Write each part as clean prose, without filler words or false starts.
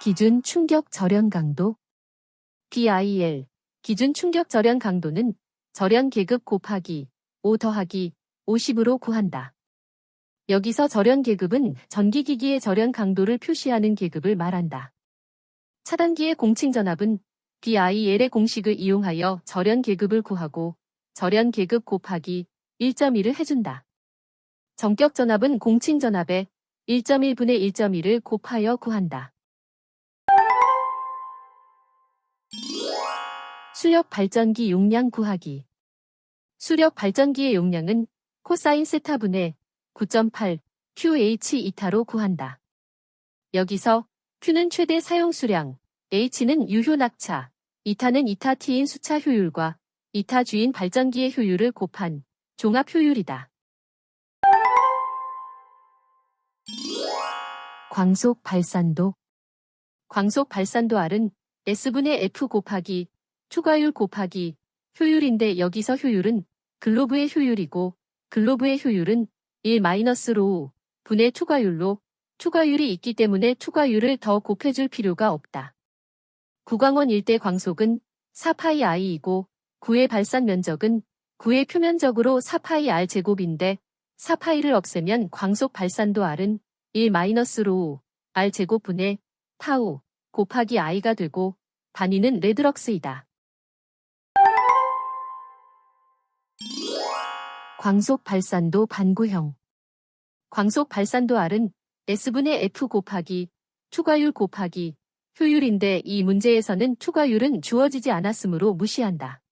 기준 충격 절연 강도 BIL 기준 충격 절연 강도는 절연 계급 곱하기 5 더하기 50으로 구한다. 여기서 절연 계급은 전기기기의 절연 강도를 표시하는 계급을 말한다. 차단기의 공칭전압은 BIL의 공식을 이용하여 절연 계급을 구하고 절연 계급 곱하기 1.1을 해준다. 전격 전압은 공칭전압에 1.1분의 1.1을 곱하여 구한다. 수력 발전기 용량 구하기. 수력 발전기의 용량은 코사인 세타분의 9.8 QH2타로 구한다. 여기서 Q는 최대 사용 수량, H는 유효 낙차, 이타는 이타 T인 수차 효율과 이타 G인 발전기의 효율을 곱한 종합 효율이다. 광속 발산도. 광속 발산도 R은 S분의 F 곱하기 추가율 곱하기 효율인데 여기서 효율은 글로브의 효율이고 글로브의 효율은 1-로우 분의 추가율로 추가율이 있기 때문에 추가율을 더 곱해줄 필요가 없다. 구광원 일대 광속은 4πi이고 9의 발산 면적은 9의 표면적으로 4πr 제곱인데 4π를 없애면 광속 발산도 R은 1-로우 R 제곱분의 타우 곱하기 i가 되고 단위는 레드럭스이다. 광속 발산도 반구형. 광속 발산도 R은 S분의 F 곱하기 추가율 곱하기 효율인데 이 문제에서는 추가율은 주어지지 않았으므로 무시한다.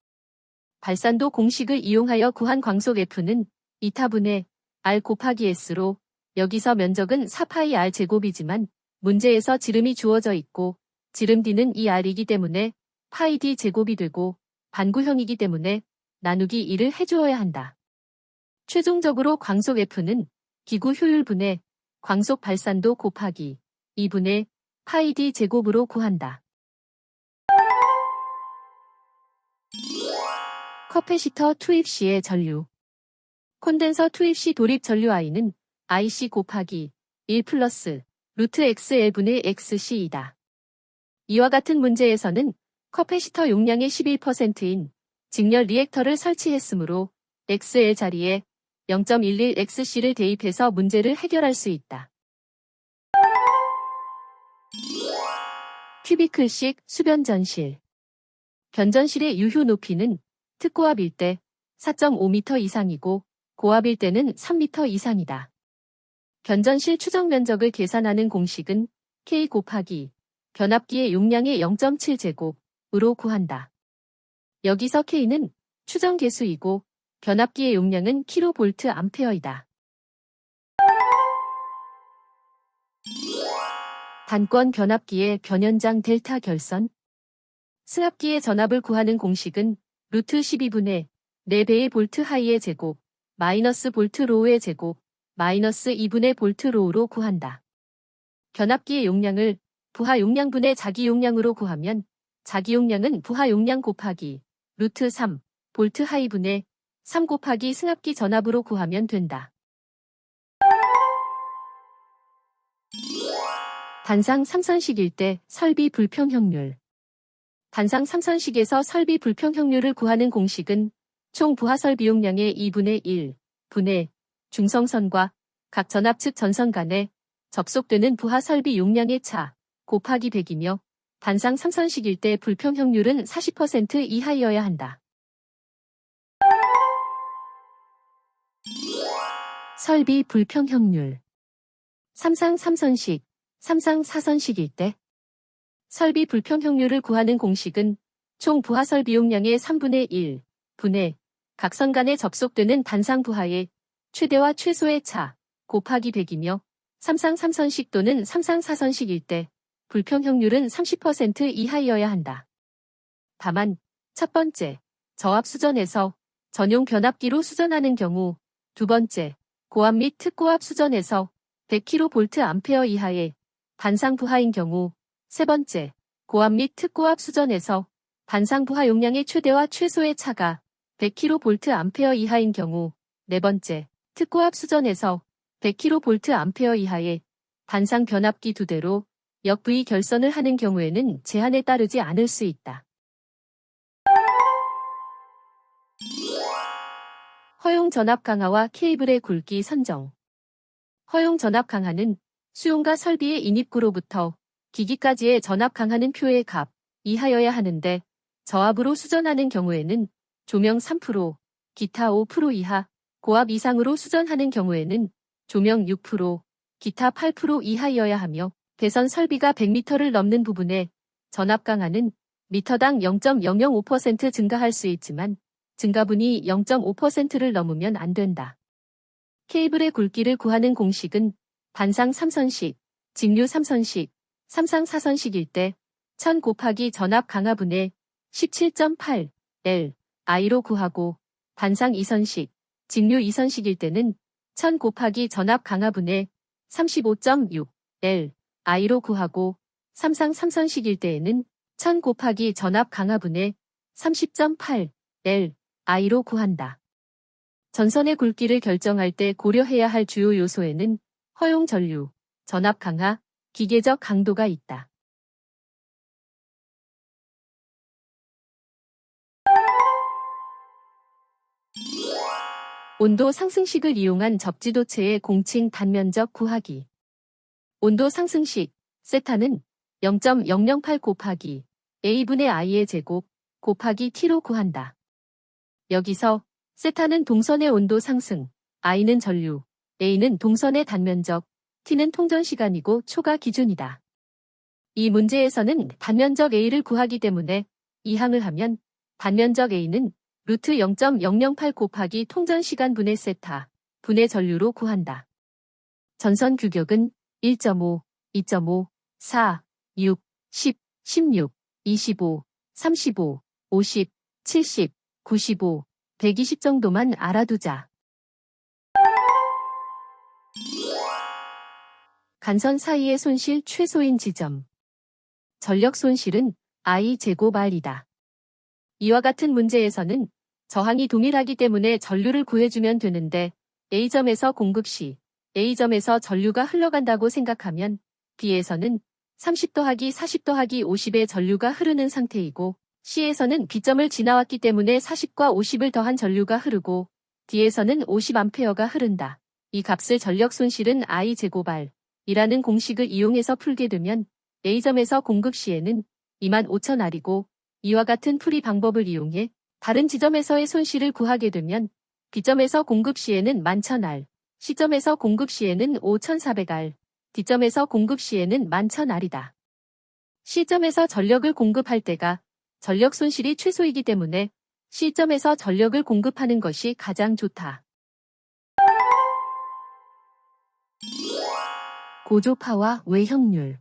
발산도 공식을 이용하여 구한 광속 F는 이타분의 R 곱하기 S로 여기서 면적은 4πr 제곱이지만 문제에서 지름이 주어져 있고 지름 D는 이 R이기 때문에 파이 D 제곱이 되고 반구형이기 때문에 나누기 2를 해주어야 한다. 최종적으로 광속 F는 기구 효율분의 광속 발산도 곱하기 2분의 파이 D 제곱으로 구한다. 커패시터 투입 시의 전류. 콘덴서 투입 시 돌입 전류 I는 IC 곱하기 1 플러스 루트 XL분의 XC이다. 이와 같은 문제에서는 커패시터 용량의 11%인 직렬 리액터를 설치했으므로 XL 자리에 0.11XC를 대입해서 문제를 해결할 수 있다. 큐비클식 수변 전실. 변전실의 유효 높이는 특고압일 때 4.5m 이상이고 고압일 때는 3m 이상이다. 변전실 추정 면적을 계산하는 공식은 K 곱하기 변압기의 용량의 0.7제곱으로 구한다. 여기서 K는 추정 개수이고 변압기의 용량은 kVA. 단권 변압기의 변연장 델타 결선. 승합기의 전압을 구하는 공식은 루트 12분의 4배의 볼트 하이의 제곱 마이너스 볼트 로우의 제곱 마이너스 2분의 볼트 로우로 구한다. 변압기의 용량을 부하 용량분의 자기 용량으로 구하면 자기 용량은 부하 용량 곱하기 루트 3 볼트 하이분의 3 곱하기 승합기 전압으로 구하면 된다. 단상 3선식일 때 설비 불평형률. 단상 3선식에서 설비 불평형률을 구하는 공식은 총 부하 설비 용량의 2분의 1 분의 중성선과 각 전압측 전선 간에 접속되는 부하 설비 용량의 차 곱하기 100이며 단상 3선식일 때 불평형률은 40% 이하여야 한다. 설비 불평형률. 3상 3선식, 3상 4선식일 때 설비 불평형률을 구하는 공식은 총 부하 설비 용량의 3분의 1 분의 각 선 간에 접속되는 단상 부하의 최대와 최소의 차 곱하기 100이며 3상 3선식 또는 3상 4선식일 때 불평형률은 30% 이하여야 한다. 다만 첫 번째, 저압 수전에서 전용 변압기로 수전하는 경우 두 번째, 고압 및 특고압 수전에서 100kVA 이하의 단상 부하인 경우 세 번째, 고압 및 특고압 수전에서 단상 부하 용량의 최대와 최소의 차가 100kVA 이하인 경우 네 번째, 특고압 수전에서 100kVA 이하의 단상 변압기 두 대로 역부위 결선을 하는 경우에는 제한에 따르지 않을 수 있다. 허용 전압 강화와 케이블의 굵기 선정. 허용 전압 강화는 수용과 설비의 인입구로부터 기기까지의 전압 강하는 표의 값 이하여야 하는데 저압으로 수전하는 경우에는 조명 3%, 기타 5% 이하, 고압 이상으로 수전하는 경우에는 조명 6%, 기타 8% 이하여야 하며 배선 설비가 100m를 넘는 부분에 전압 강하는 미터당 0.005% 증가할 수 있지만 증가분이 0.5%를 넘으면 안 된다. 케이블의 굵기를 구하는 공식은 단상 3선식, 직류 3선식, 삼상 4선식일 때 1000 곱하기 전압 강화분의 17.8 L, I로 구하고 단상 2선식, 직류 2선식일 때는 1000 곱하기 전압 강화분의 35.6 L, I로 구하고 삼상 3선식일 때에는 1000 곱하기 전압 강화분의 30.8 L, I로 구한다. 전선의 굵기를 결정할 때 고려해야 할 주요 요소에는 허용 전류, 전압 강화, 기계적 강도가 있다. 온도 상승식을 이용한 접지도체의 공칭 단면적 구하기. 온도 상승식, 세타는 0.008 곱하기 A분의 I의 제곱 곱하기 T로 구한다. 여기서 세타는 동선의 온도 상승, I는 전류, A는 동선의 단면적, T는 통전 시간이고 초가 기준이다. 이 문제에서는 단면적 A를 구하기 때문에 이 항을 하면 단면적 A는 루트 0.008 곱하기 통전 시간 분의 세타, 분의 전류로 구한다. 전선 규격은 1.5, 2.5, 4, 6, 10, 16, 25, 35, 50, 70, 95, 120 정도만 알아두자. 간선 사이의 손실 최소인 지점. 전력 손실은 I 제곱 R이다. 이와 같은 문제에서는 저항이 동일하기 때문에 전류를 구해주면 되는데 A점에서 공급 시 A점에서 전류가 흘러간다고 생각하면 B에서는 30 더하기 40 더하기 50의 전류가 흐르는 상태이고 C에서는 B점을 지나왔기 때문에 40과 50을 더한 전류가 흐르고 D에서는 50A가 흐른다. 이 값을 전력 손실은 I 제곱 R이라는 공식을 이용해서 풀게 되면 A점에서 공급 시에는 25,000R이고 이와 같은 풀이 방법을 이용해 다른 지점에서의 손실을 구하게 되면 B점에서 공급 시에는 11,000R, C점에서 공급 시에는 5,400R, D점에서 공급 시에는 11,000R이다. C점에서 전력을 공급할 때가 전력 손실이 최소이기 때문에 C점에서 전력을 공급하는 것이 가장 좋다. 고조파와 외형률.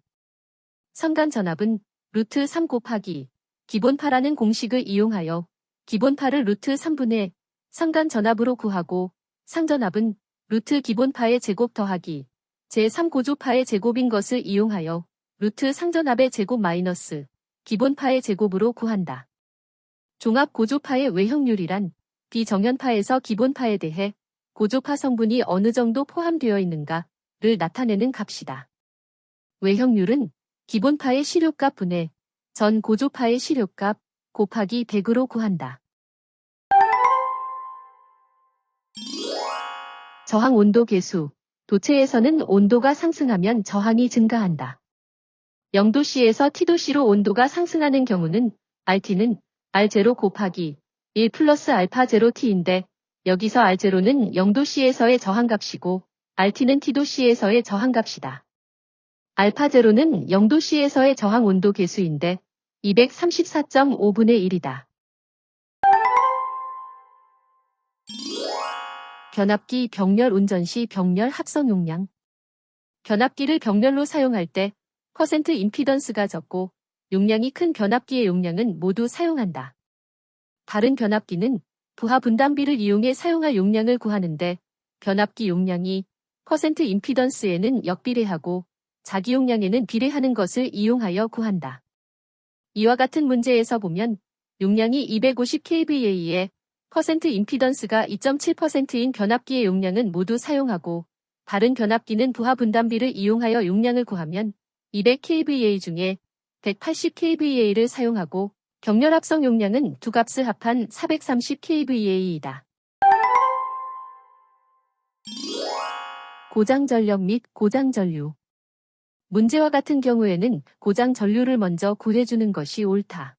선간 전압은 루트 3 곱하기 기본파라는 공식을 이용하여 기본파를 루트 3분의 선간 전압으로 구하고 상전압은 루트 기본파의 제곱 더하기 제3고조파의 제곱인 것을 이용하여 루트 상전압의 제곱 마이너스 기본파의 제곱으로 구한다. 종합 고조파의 외형률이란 비정연파에서 기본파에 대해 고조파 성분이 어느 정도 포함되어 있는가를 나타내는 값이다. 외형률은 기본파의 시료값 분의 전 고조파의 시료값 곱하기 100으로 구한다. 저항 온도 계수. 도체에서는 온도가 상승하면 저항이 증가한다. 0도씨에서 T도씨로 온도가 상승하는 경우는 RT는 R0 곱하기 1 플러스 알파 0T인데 여기서 R0는 0도씨에서의 저항값이고 RT는 T도씨에서의 저항값이다. 알파 0는 0도씨에서의 저항 온도 계수인데 234.5분의 1이다. 변압기 병렬 운전 시 병렬 합성 용량. 변압기를 병렬로 사용할 때 퍼센트 임피던스가 적고 용량이 큰 변압기의 용량은 모두 사용한다. 다른 변압기는 부하 분담비를 이용해 사용할 용량을 구하는데 변압기 용량이 퍼센트 임피던스에는 역비례하고 자기 용량에는 비례하는 것을 이용하여 구한다. 이와 같은 문제에서 보면 용량이 250kVA에 퍼센트 임피던스가 2.7%인 변압기의 용량은 모두 사용하고 다른 변압기는 부하 분담비를 이용하여 용량을 구하면 200kVA 중에 180kVA를 사용하고 격렬 합성 용량은 두 값을 합한 430kVA이다. 고장 전력 및 고장 전류. 문제와 같은 경우에는 고장 전류를 먼저 구해주는 것이 옳다.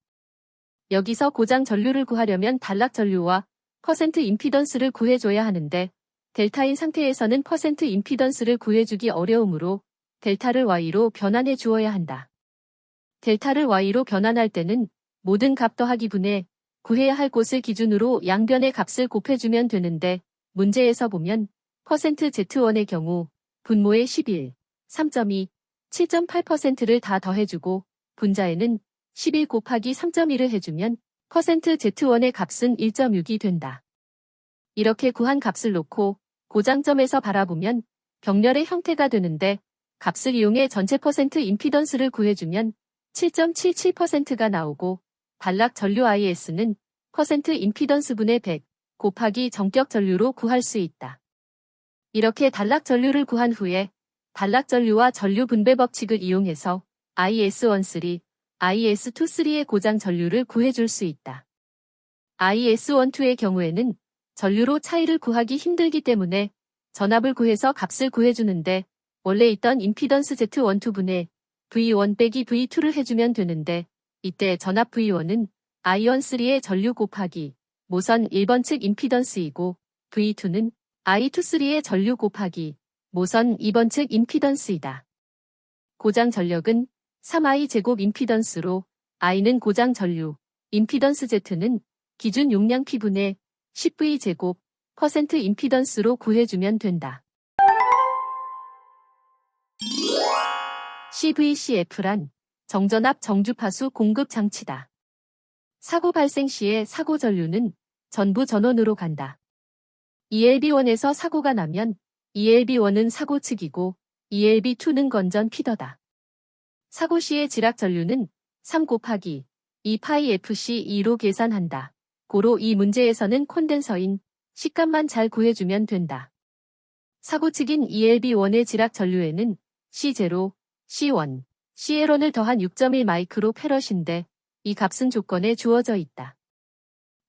여기서 고장 전류를 구하려면 단락 전류와 퍼센트 임피던스를 구해줘야 하는데 델타인 상태에서는 퍼센트 임피던스를 구해주기 어려우므로 델타를 Y로 변환해 주어야 한다. 델타를 Y로 변환할 때는 모든 값 더하기 분의 구해야 할 곳을 기준으로 양변의 값을 곱해주면 되는데 문제에서 보면 퍼센트 Z1의 경우 분모에 11, 3.2, 7.8%를 다 더해주고 분자에는 11 곱하기 3.1을 해주면 퍼센트 Z1의 값은 1.6이 된다. 이렇게 구한 값을 놓고 고장점에서 바라보면 격렬의 형태가 되는데 값을 이용해 전체 퍼센트 임피던스를 구해주면 7.77%가 나오고 단락 전류 IS는 퍼센트 임피던스분의 100 곱하기 정격 전류로 구할 수 있다. 이렇게 단락 전류를 구한 후에 단락 전류와 전류 분배 법칙을 이용해서 IS13, IS23의 고장 전류를 구해줄 수 있다. IS12의 경우에는 전류로 차이를 구하기 힘들기 때문에 전압을 구해서 값을 구해주는데 원래 있던 임피던스 Z12분의 V1 빼기 V2를 해주면 되는데 이때 전압 V1은 I13의 전류 곱하기 모선 1번 측 임피던스이고 V2는 I23의 전류 곱하기 모선 2번 측 임피던스이다. 고장 전력은 3I 제곱 임피던스로 I는 고장 전류, 임피던스 Z는 기준 용량 P분의 10V 제곱 퍼센트 임피던스로 구해주면 된다. CVCF란 정전압 정주파수 공급 장치다. 사고 발생 시에 사고 전류는 전부 전원으로 간다. ELB1에서 사고가 나면 ELB1은 사고 측이고 ELB2는 건전 피더다. 사고 시의 지락 전류는 3 곱하기 2파이 FC2로 계산한다. 고로 이 문제에서는 콘덴서인 C값만 잘 구해주면 된다. 사고 측인 ELB1의 지락 전류에는 C0, C1, CL1을 더한 6.1 마이크로 페럿인데 이 값은 조건에 주어져 있다.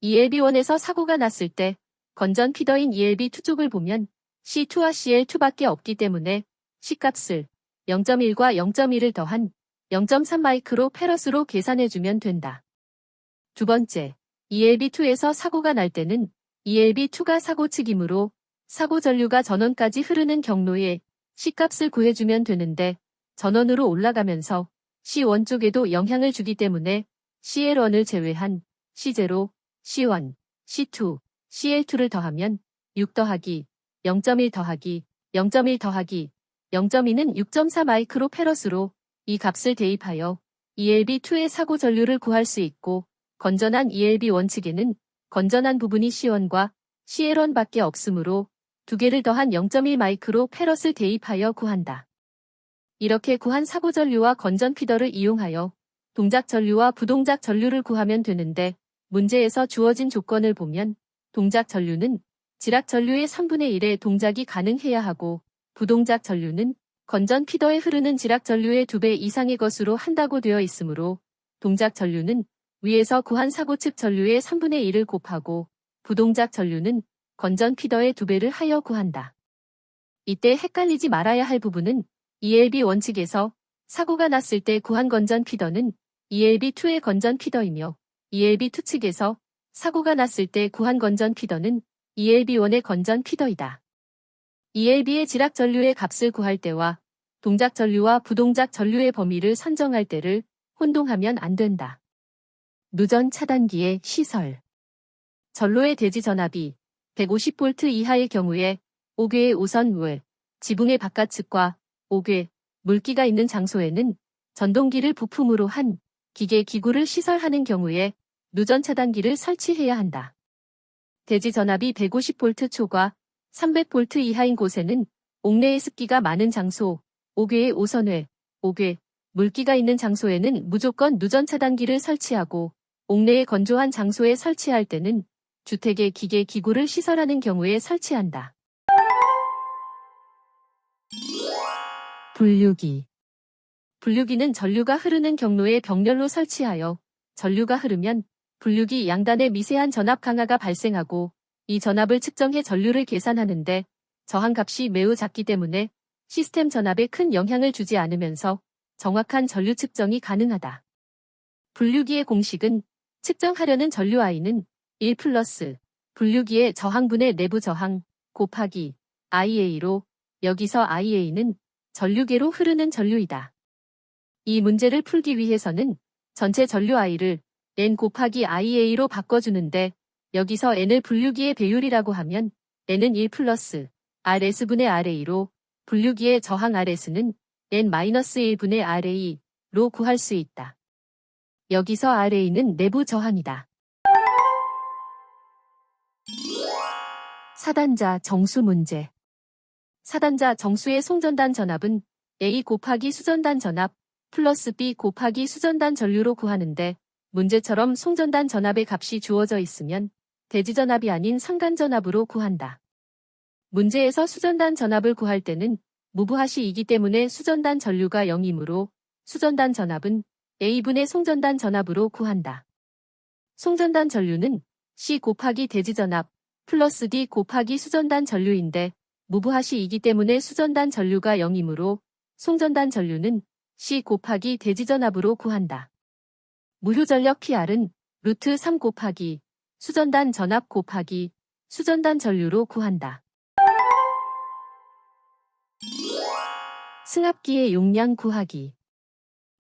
ELB1에서 사고가 났을 때 건전 피더인 ELB2 쪽을 보면 C2와 CL2밖에 없기 때문에 C값을 0.1과 0.1을 더한 0.3 마이크로 페럿으로 계산해주면 된다. 두 번째, ELB2에서 사고가 날 때는 ELB2가 사고 측이므로 사고 전류가 전원까지 흐르는 경로에 C값을 구해주면 되는데 전원으로 올라가면서 C1 쪽에도 영향을 주기 때문에 CL1을 제외한 C0, C1, C2, CL2를 더하면 6 더하기 0.1 더하기 0.1 더하기 0.2는 6.4 마이크로 페럿으로 이 값을 대입하여 ELB2의 사고 전류를 구할 수 있고 건전한 ELB1 측에는 건전한 부분이 C1과 CL1밖에 없으므로 두 개를 더한 0.1 마이크로 페럿을 대입하여 구한다. 이렇게 구한 사고 전류와 건전 피더를 이용하여 동작 전류와 부동작 전류를 구하면 되는데 문제에서 주어진 조건을 보면 동작 전류는 지락 전류의 3분의 1의 동작이 가능해야 하고 부동작 전류는 건전 피더에 흐르는 지락 전류의 2배 이상의 것으로 한다고 되어 있으므로 동작 전류는 위에서 구한 사고 측 전류의 3분의 1을 곱하고 부동작 전류는 건전 피더의 2배를 하여 구한다. 이때 헷갈리지 말아야 할 부분은 ELB 원칙에서 사고가 났을 때 구한 건전 피더는 ELB2의 건전 피더이며 ELB2 측에서 사고가 났을 때 구한 건전 피더는 ELB1의 건전 피더이다. ELB의 지락 전류의 값을 구할 때와 동작 전류와 부동작 전류의 범위를 선정할 때를 혼동하면 안 된다. 누전 차단기의 시설. 전로의 대지 전압이 150V 이하의 경우에 5궤의 우선 울, 지붕의 바깥측과 5궤, 물기가 있는 장소에는 전동기를 부품으로 한 기계 기구를 시설하는 경우에 누전 차단기를 설치해야 한다. 대지 전압이 150V 초과 300V 이하인 곳에는 옥내의 습기가 많은 장소, 5궤의 오선외, 5궤, 물기가 있는 장소에는 무조건 누전 차단기를 설치하고 옥내의 건조한 장소에 설치할 때는 주택의 기계 기구를 시설하는 경우에 설치한다. 분류기. 분류기는 전류가 흐르는 경로에 병렬로 설치하여 전류가 흐르면 분류기 양단에 미세한 전압 강하가 발생하고 이 전압을 측정해 전류를 계산하는데 저항값이 매우 작기 때문에 시스템 전압에 큰 영향을 주지 않으면서 정확한 전류 측정이 가능하다. 분류기의 공식은 측정하려는 전류 I는 1 플러스 분류기의 저항분의 내부 저항 곱하기 IA로 여기서 IA는 전류계로 흐르는 전류이다. 이 문제를 풀기 위해서는 전체 전류 I를 N 곱하기 IA로 바꿔주는데 여기서 N을 분류기의 배율이라고 하면 N은 1 플러스 RS분의 RA로 분류기의 저항 RS는 N-1분의 RA로 구할 수 있다. 여기서 RA는 내부 저항이다. 사단자 정수 문제. 사단자 정수의 송전단 전압은 A 곱하기 수전단 전압 플러스 B 곱하기 수전단 전류로 구하는데 문제처럼 송전단 전압의 값이 주어져 있으면 대지전압이 아닌 상간전압으로 구한다. 문제에서 수전단 전압을 구할 때는 무브핫이기 때문에 수전단 전류가 0이므로 수전단 전압은 A분의 송전단 전압으로 구한다. 송전단 전류는 C 곱하기 대지전압 플러스 D 곱하기 수전단 전류인데 무브핫이기 때문에 수전단 전류가 0이므로 송전단 전류는 C 곱하기 대지전압으로 구한다. 무효전력 PR은 루트 3 곱하기 수전단 전압 곱하기 수전단 전류로 구한다. 승합기의 용량 구하기.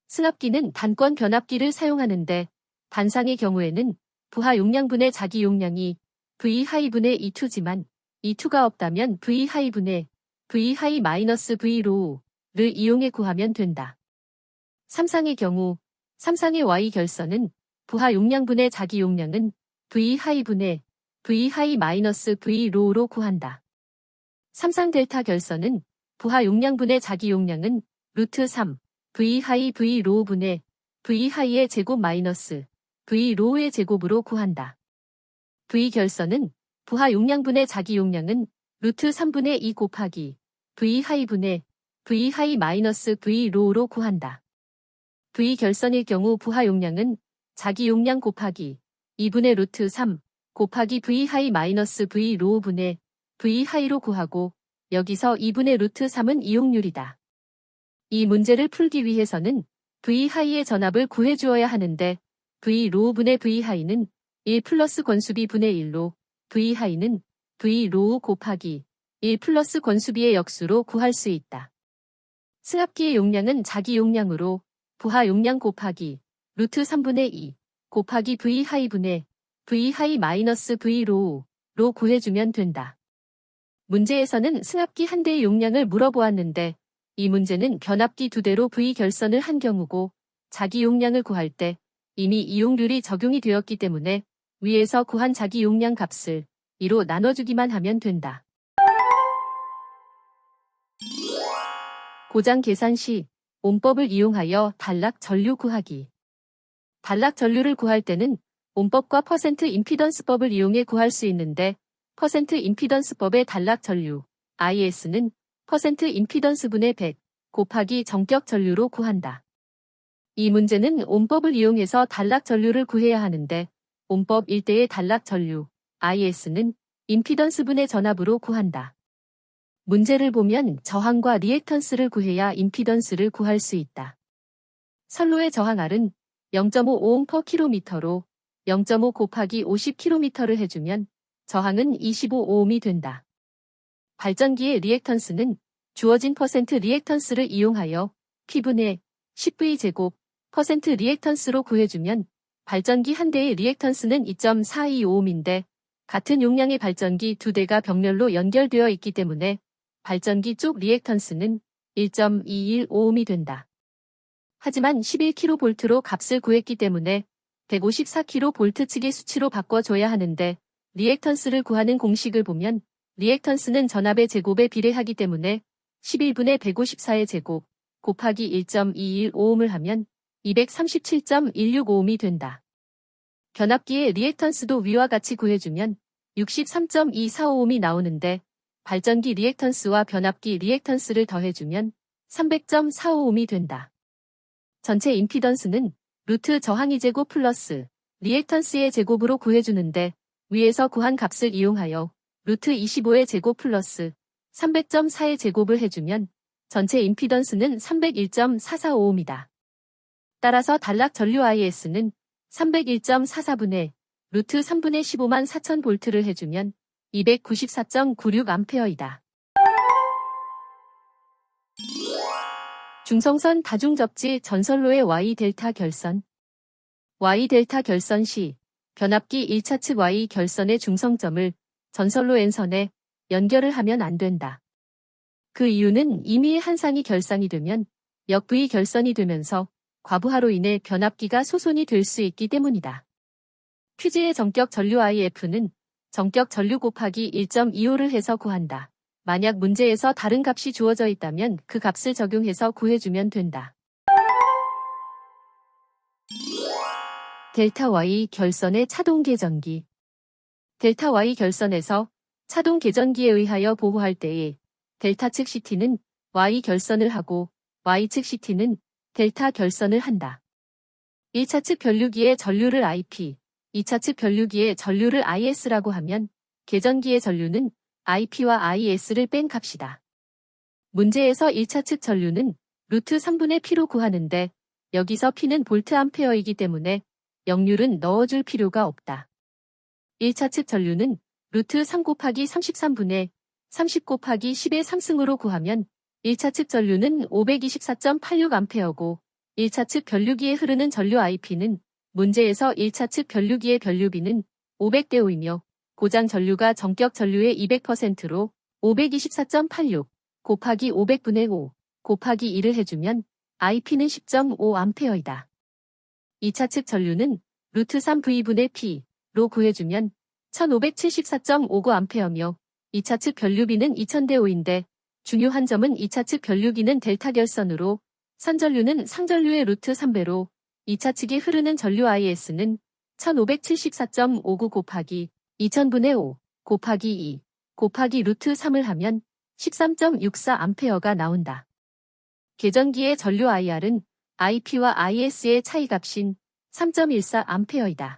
승합기는 단권 변압기를 사용하는데 단상의 경우에는 부하 용량분의 자기 용량이 V 하이분의 E2지만 E2가 없다면 V 하이분의 V 하이 마이너스 V 로우를 이용해 구하면 된다. 삼상의 경우 삼상의 Y 결선은 부하 용량분의 자기 용량은 V 하이분의 V 하이 마이너스 V 로우로 구한다. 삼상 델타 결선은 부하 용량분의 자기 용량은 루트 3 V 하이 V 로우분의 V 하이의 제곱 마이너스 V 로우의 제곱으로 구한다. V 결선은 부하 용량분의 자기 용량은 루트 3분의 2 곱하기 V 하이분의 V 하이 마이너스 V 로우로 구한다. V 결선일 경우 부하 용량은 자기 용량 곱하기 2분의 루트 3 곱하기 V 하이 마이너스 V 로우분의 V 하이로 구하고 여기서 2분의 루트 3은 이용률이다. 이 문제를 풀기 위해서는 V 하이의 전압을 구해주어야 하는데 V 로우분의 V 하이는 1 플러스 권수비 분의 1로 V 하이는 V 로우 곱하기 1 플러스 권수비의 역수로 구할 수 있다. 승합기의 용량은 자기 용량으로 부하 용량 곱하기 루트 3분의 2 곱하기 V 하이분의 V 하이 마이너스 V 로우로 구해주면 된다. 문제에서는 승합기 한 대의 용량을 물어보았는데 이 문제는 변압기 2대로 V 결선을 한 경우고 자기 용량을 구할 때 이미 이용률이 적용이 되었기 때문에 위에서 구한 자기 용량 값을 2로 나눠주기만 하면 된다. 고장 계산 시 옴법을 이용하여 단락 전류 구하기. 단락 전류를 구할 때는 옴법과 퍼센트 임피던스법을 이용해 구할 수 있는데 퍼센트 임피던스법의 단락 전류 IS는 퍼센트 임피던스분의 100 곱하기 정격 전류로 구한다. 이 문제는 옴법을 이용해서 단락 전류를 구해야 하는데 옴법 1대의 단락 전류 IS는 임피던스분의 전압으로 구한다. 문제를 보면 저항과 리액턴스를 구해야 임피던스를 구할 수 있다. 선로의 저항 R은 0.5오hm per km로 0.5 곱하기 50km를 해주면 저항은 25ohm이 된다. 발전기의 리액턴스는 주어진 퍼센트 리액턴스를 이용하여 P분의 10V제곱 퍼센트 리액턴스로 구해주면 발전기 한 대의 리액턴스는 2.425ohm인데 같은 용량의 발전기 2대가 병렬로 연결되어 있기 때문에 발전기 쪽 리액턴스는 1.215ohm이 된다. 하지만 11kV로 값을 구했기 때문에 154kV 측의 수치로 바꿔줘야 하는데 리액턴스를 구하는 공식을 보면 리액턴스는 전압의 제곱에 비례하기 때문에 11분의 154의 제곱 곱하기 1.215ohm을 하면 237.165ohm이 된다. 변압기의 리액턴스도 위와 같이 구해주면 63.245ohm이 나오는데 발전기 리액턴스와 변압기 리액턴스를 더해주면 300.45ohm이 된다. 전체 임피던스는 루트 저항 2제곱 플러스 리액턴스의 제곱으로 구해주는데 위에서 구한 값을 이용하여 루트 25의 제곱 플러스 300.4의 제곱을 해주면 전체 임피던스는 301.445입니다. 따라서 단락 전류 IS는 301.44분의 루트 3분의 15만 4천 볼트를 해주면 294.96A이다. 중성선 다중접지 전선로의 Y델타 결선. Y델타 결선 시 변압기 1차 측 Y 결선의 중성점을 전선로 N선에 연결을 하면 안 된다. 그 이유는 이미 한 쌍이 결상이 되면 역 V 결선이 되면서 과부하로 인해 변압기가 소손이 될 수 있기 때문이다. 퀴즈의 정격 전류 IF는 정격 전류 곱하기 1.25를 해서 구한다. 만약 문제에서 다른 값이 주어져 있다면 그 값을 적용해서 구해주면 된다. 델타 Y 결선의 차동 계전기. 델타 Y 결선에서 차동 계전기에 의하여 보호할 때에 델타 측 CT는 Y 결선을 하고 Y 측 CT는 델타 결선을 한다. 1차 측 변류기의 전류를 IP, 2차 측 변류기의 전류를 IS라고 하면 계전기의 전류는 IP와 IS를 뺀 값이다. 문제에서 1차 측 전류는 루트 3분의 P로 구하는데 여기서 P는 볼트 암페어이기 때문에 역률은 넣어줄 필요가 없다. 1차 측 전류는 루트 3 곱하기 33분의 30 곱하기 10의 상승으로 구하면 1차 측 전류는 524.86A고 1차 측 변류기에 흐르는 전류 IP는 문제에서 1차 측 변류기의 변류비는 500대 5이며 고장 전류가 전격 전류의 200%로 524.86 곱하기 500분의 5 곱하기 2를 해주면 IP는 10.5A이다. 2차 측 전류는 루트 3V분의 P로 구해주면 1574.59A며 2차 측 변류비는 2000대 5인데 중요한 점은 2차 측 변류기는 델타 결선으로 선전류는 상전류의 루트 3배로 2차 측에 흐르는 전류 IS는 1574.59 곱하기 2000분의 5 곱하기 2 곱하기 루트 3을 하면 13.64A가 나온다. 계전기의 전류 IR은 IP와 IS의 차이값인 3.14A이다.